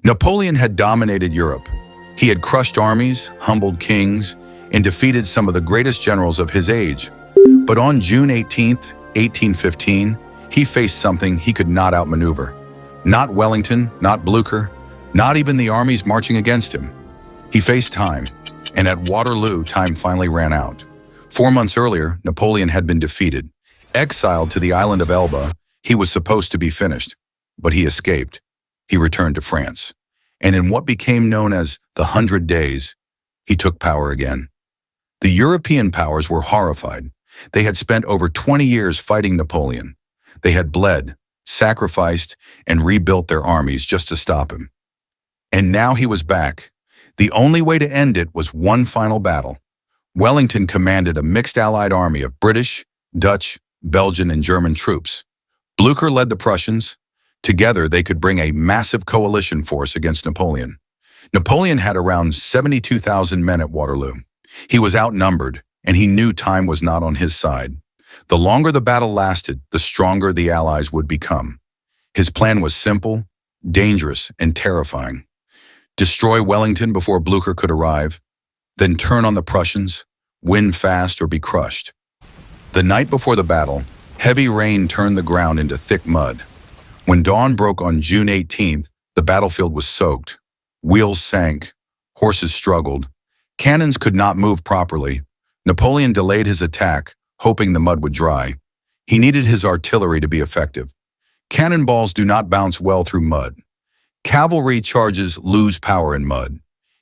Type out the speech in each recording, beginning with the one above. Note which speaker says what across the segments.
Speaker 1: Napoleon had dominated Europe. He had crushed armies, humbled kings, and defeated some of the greatest generals of his age. But on June 18, 1815, he faced something he could not outmaneuver. Not Wellington, not Blücher, not even the armies marching against him. He faced time, and at Waterloo, time finally ran out. 4 months earlier, Napoleon had been defeated. Exiled to the island of Elba, he was supposed to be finished, but he escaped. He returned to France, and in what became known as the 100 Days, he took power again. The European powers were horrified. They had spent over 20 years fighting Napoleon. They had bled, sacrificed, and rebuilt their armies just to stop him. And now he was back. The only way to end it was one final battle. Wellington commanded a mixed allied army of British, Dutch, Belgian, and German troops. Blücher led the Prussians. Together, they could bring a massive coalition force against Napoleon. Napoleon had around 72,000 men at Waterloo. He was outnumbered, and he knew time was not on his side. The longer the battle lasted, the stronger the Allies would become. His plan was simple, dangerous, and terrifying. Destroy Wellington before Blücher could arrive, then turn on the Prussians, win fast or be crushed. The night before the battle, heavy rain turned the ground into thick mud. When dawn broke on June 18th, the battlefield was soaked. Wheels sank, horses struggled, cannons could not move properly. Napoleon delayed his attack, hoping the mud would dry. He needed his artillery to be effective. Cannonballs do not bounce well through mud. Cavalry charges lose power in mud.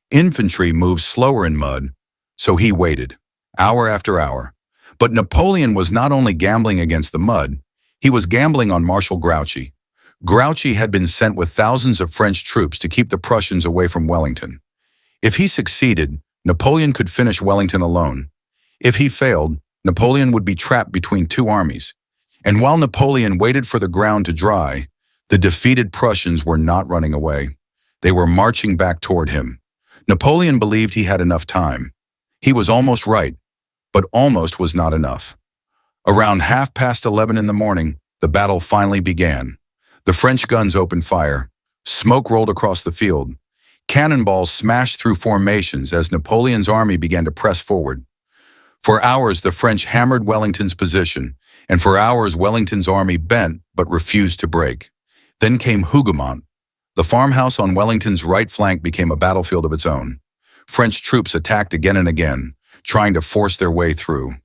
Speaker 1: Infantry moves slower in mud, so he waited, hour after hour. But Napoleon was not only gambling against the mud, he was gambling on Marshal Grouchy. Grouchy had been sent with thousands of French troops to keep the Prussians away from Wellington. If he succeeded, Napoleon could finish Wellington alone. If he failed, Napoleon would be trapped between two armies. And while Napoleon waited for the ground to dry, the defeated Prussians were not running away. They were marching back toward him. Napoleon believed he had enough time. He was almost right, but almost was not enough. Around 11:30 in the morning, the battle finally began. The French guns opened fire. Smoke rolled across the field. Cannonballs smashed through formations as Napoleon's army began to press forward. For hours, the French hammered Wellington's position, and for hours, Wellington's army bent but refused to break. Then came Hougoumont. The farmhouse on Wellington's right flank became a battlefield of its own. French troops attacked again and again, trying to force their way through.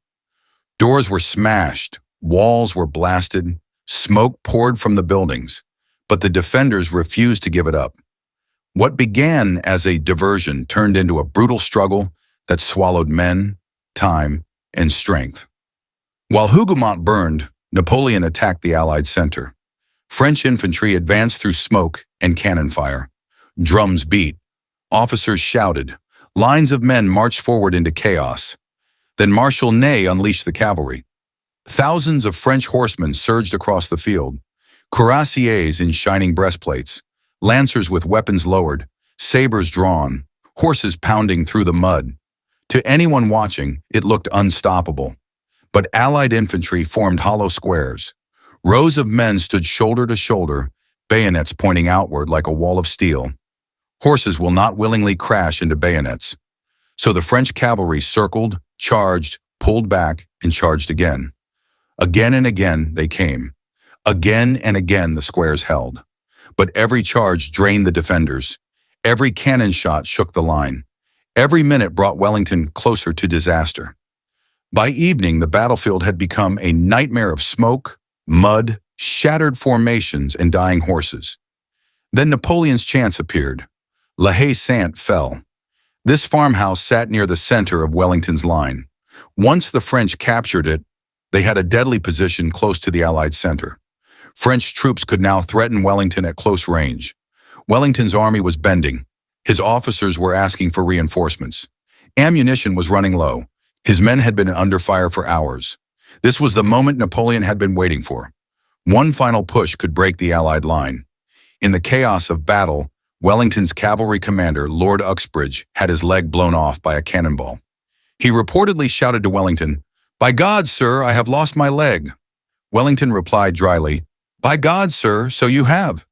Speaker 1: Doors were smashed, walls were blasted, smoke poured from the buildings, but the defenders refused to give it up. What began as a diversion turned into a brutal struggle that swallowed men, time, and strength. While Hougoumont burned, Napoleon attacked the Allied center. French infantry advanced through smoke and cannon fire. Drums beat. Officers shouted. Lines of men marched forward into chaos. Then Marshal Ney unleashed the cavalry. Thousands of French horsemen surged across the field. Cuirassiers in shining breastplates, lancers with weapons lowered, sabers drawn, horses pounding through the mud. To anyone watching, it looked unstoppable. But Allied infantry formed hollow squares. Rows of men stood shoulder to shoulder, bayonets pointing outward like a wall of steel. Horses will not willingly crash into bayonets. So the French cavalry circled, charged, pulled back, and charged again. Again and again they came. Again and again the squares held. But every charge drained the defenders. Every cannon shot shook the line. Every minute brought Wellington closer to disaster. By evening, the battlefield had become a nightmare of smoke, mud, shattered formations, and dying horses. Then Napoleon's chance appeared. La Haye-Sainte fell. This farmhouse sat near the center of Wellington's line. Once the French captured it, they had a deadly position close to the Allied center. French troops could now threaten Wellington at close range. Wellington's army was bending. His officers were asking for reinforcements. Ammunition was running low. His men had been under fire for hours. This was the moment Napoleon had been waiting for. One final push could break the Allied line. In the chaos of battle, Wellington's cavalry commander, Lord Uxbridge, had his leg blown off by a cannonball. He reportedly shouted to Wellington, "By God, sir, I have lost my leg." Wellington replied dryly, "By God, sir, so you have."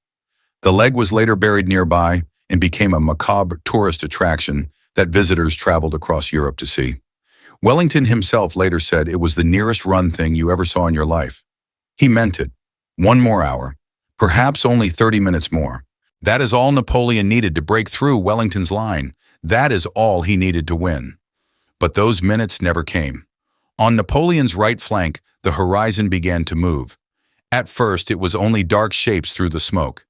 Speaker 1: The leg was later buried nearby, and became a macabre tourist attraction that visitors traveled across Europe to see. Wellington himself later said it was the nearest run thing you ever saw in your life. He meant it. 1 more hour. Perhaps only 30 minutes more. That is all Napoleon needed to break through Wellington's line. That is all he needed to win. But those minutes never came. On Napoleon's right flank, the horizon began to move. At first, it was only dark shapes through the smoke.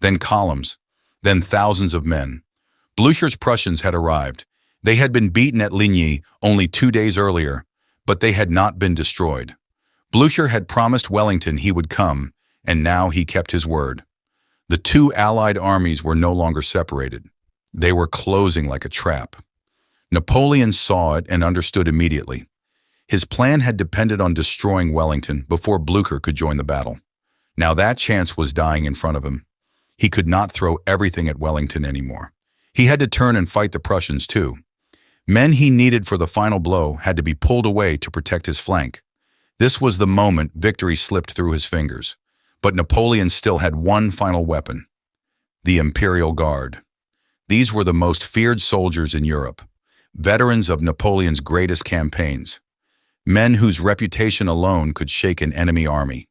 Speaker 1: Then columns. Then thousands of men. Blücher's Prussians had arrived. They had been beaten at Ligny only 2 days earlier, but they had not been destroyed. Blücher had promised Wellington he would come, and now he kept his word. The two Allied armies were no longer separated. They were closing like a trap. Napoleon saw it and understood immediately. His plan had depended on destroying Wellington before Blücher could join the battle. Now that chance was dying in front of him. He could not throw everything at Wellington anymore. He had to turn and fight the Prussians too. Men he needed for the final blow had to be pulled away to protect his flank. This was the moment victory slipped through his fingers. But Napoleon still had one final weapon: the Imperial Guard. These were the most feared soldiers in Europe, veterans of Napoleon's greatest campaigns, men whose reputation alone could shake an enemy army.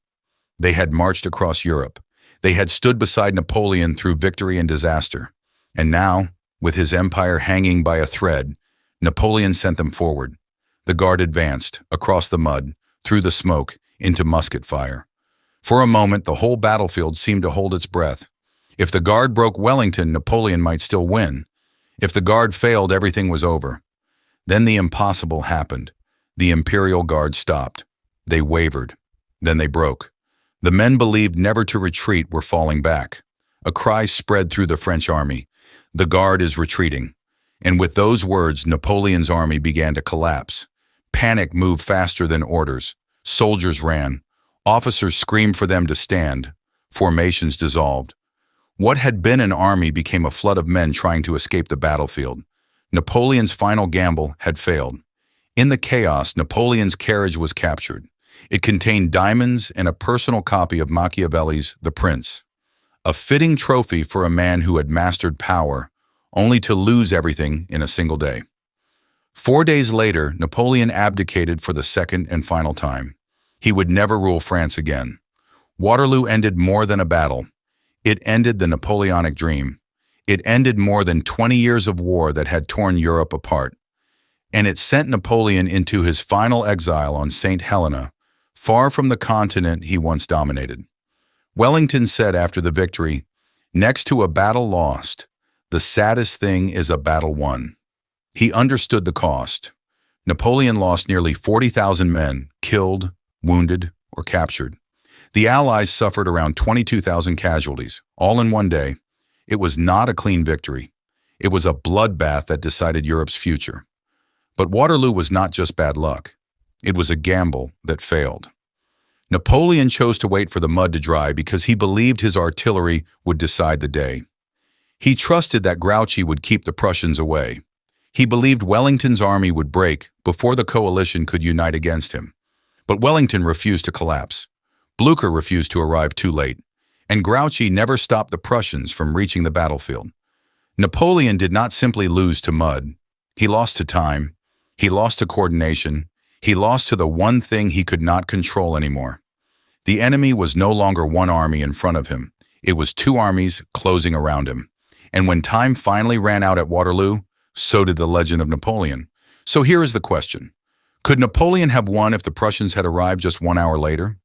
Speaker 1: They had marched across Europe. They had stood beside Napoleon through victory and disaster. And now, with his empire hanging by a thread, Napoleon sent them forward. The Guard advanced, across the mud, through the smoke, into musket fire. For a moment, the whole battlefield seemed to hold its breath. If the Guard broke Wellington, Napoleon might still win. If the Guard failed, everything was over. Then the impossible happened. The Imperial Guard stopped. They wavered. Then they broke. The men believed never to retreat were falling back. A cry spread through the French army. The Guard is retreating. And with those words, Napoleon's army began to collapse. Panic moved faster than orders. Soldiers ran. Officers screamed for them to stand. Formations dissolved. What had been an army became a flood of men trying to escape the battlefield. Napoleon's final gamble had failed. In the chaos, Napoleon's carriage was captured. It contained diamonds and a personal copy of Machiavelli's The Prince. A fitting trophy for a man who had mastered power, only to lose everything in a single day. 4 days later, Napoleon abdicated for the second and final time. He would never rule France again. Waterloo ended more than a battle. It ended the Napoleonic dream. It ended more than 20 years of war that had torn Europe apart. And it sent Napoleon into his final exile on St. Helena, far from the continent he once dominated. Wellington said after the victory, "Next to a battle lost, the saddest thing is a battle won." He understood the cost. Napoleon lost nearly 40,000 men, killed, wounded, or captured. The Allies suffered around 22,000 casualties, all in one day. It was not a clean victory. It was a bloodbath that decided Europe's future. But Waterloo was not just bad luck. It was a gamble that failed. Napoleon chose to wait for the mud to dry because he believed his artillery would decide the day. He trusted that Grouchy would keep the Prussians away. He believed Wellington's army would break before the coalition could unite against him. But Wellington refused to collapse. Blücher refused to arrive too late. And Grouchy never stopped the Prussians from reaching the battlefield. Napoleon did not simply lose to mud. He lost to time. He lost to coordination. He lost to the one thing he could not control anymore. The enemy was no longer one army in front of him. It was two armies closing around him. And when time finally ran out at Waterloo, so did the legend of Napoleon. So here is the question. Could Napoleon have won if the Prussians had arrived just 1 hour later?